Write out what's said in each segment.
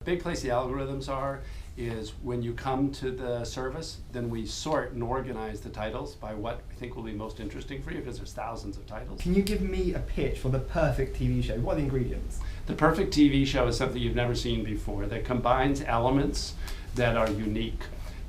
Big place the algorithms are is when you come to the service, then we sort and organize the titles by what we think will be most interesting for you, because there's thousands of titles. Can you give me a pitch for the perfect TV show? What are the ingredients? The perfect TV show is something you've never seen before that combines elements that are unique.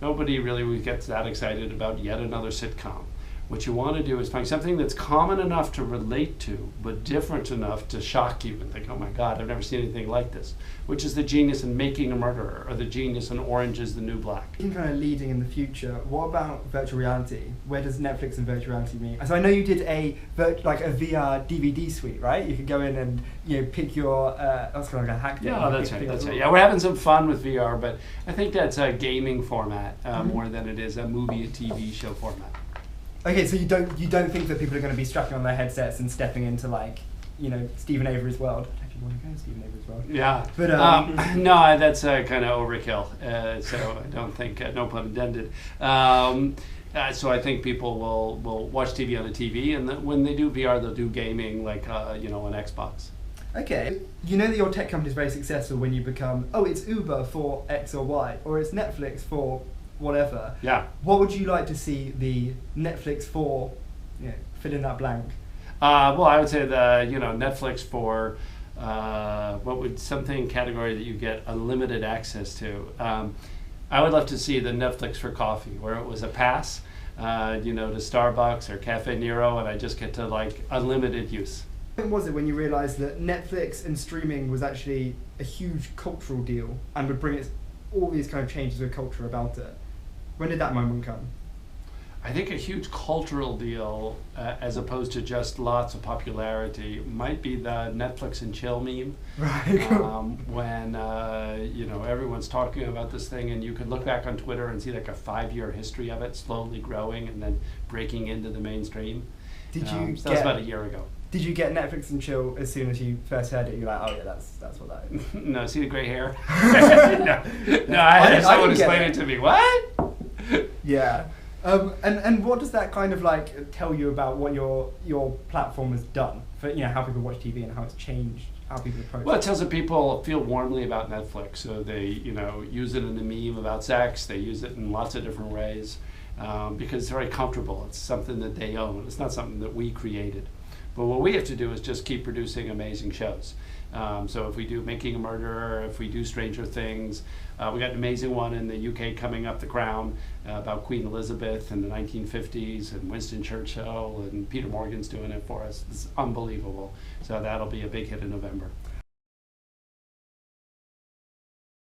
Nobody really gets that excited about yet another sitcom. What you want to do is find something that's common enough to relate to, but different enough to shock you and think, oh my God, I've never seen anything like this, which is the genius in Making a Murderer, or the genius in Orange is the New Black. In kind of leading in the future, what about virtual reality? Where does Netflix and virtual reality meet? So I know you did a VR DVD suite, right? You could go in and pick your, that's kind of like a hack thing. Yeah, that's right. Yeah, we're having some fun with VR, but I think that's a gaming format more than it is a movie, a TV show format. Okay, so you don't think that people are going to be strapping on their headsets and stepping into Stephen Avery's world? I don't know if you want to go in Stephen Avery's world. Yeah, but no, that's kind of overkill. So I don't think, no pun intended. So I think people will watch TV on a TV, and when they do VR, they'll do gaming like on Xbox. Okay, you know that your tech company is very successful when you become, it's Uber for X or Y, or it's Netflix for whatever. Yeah. What would you like to see the Netflix for, fill in that blank? Well, I would say the, Netflix for, what would something category that you get unlimited access to. I would love to see the Netflix for coffee, where it was a pass, to Starbucks or Cafe Nero, and I just get to unlimited use. When was it when you realised that Netflix and streaming was actually a huge cultural deal and would bring all these kind of changes to the culture about it? When did that moment come? I think a huge cultural deal, as opposed to just lots of popularity, might be the Netflix and chill meme. Right. When everyone's talking about this thing, and you could look back on Twitter and see a 5-year history of it, slowly growing and then breaking into the mainstream. So that was about a year ago. Did you get Netflix and chill as soon as you first heard it? You're like, oh yeah, that's what that is. No, see the gray hair? no, I had someone explain it to me. What? Yeah. And what does that kind of tell you about what your platform has done for how people watch TV and how it's changed how people approach it? Well, it tells that people feel warmly about Netflix, so they use it in a meme about sex. They use it in lots of different ways because it's very comfortable. It's something that they own. It's not something that we created. But what we have to do is just keep producing amazing shows. So if we do Making a Murderer, if we do Stranger Things, we got an amazing one in the UK coming up, The Crown, about Queen Elizabeth in the 1950s, and Winston Churchill, and Peter Morgan's doing it for us. It's unbelievable. So that'll be a big hit in November.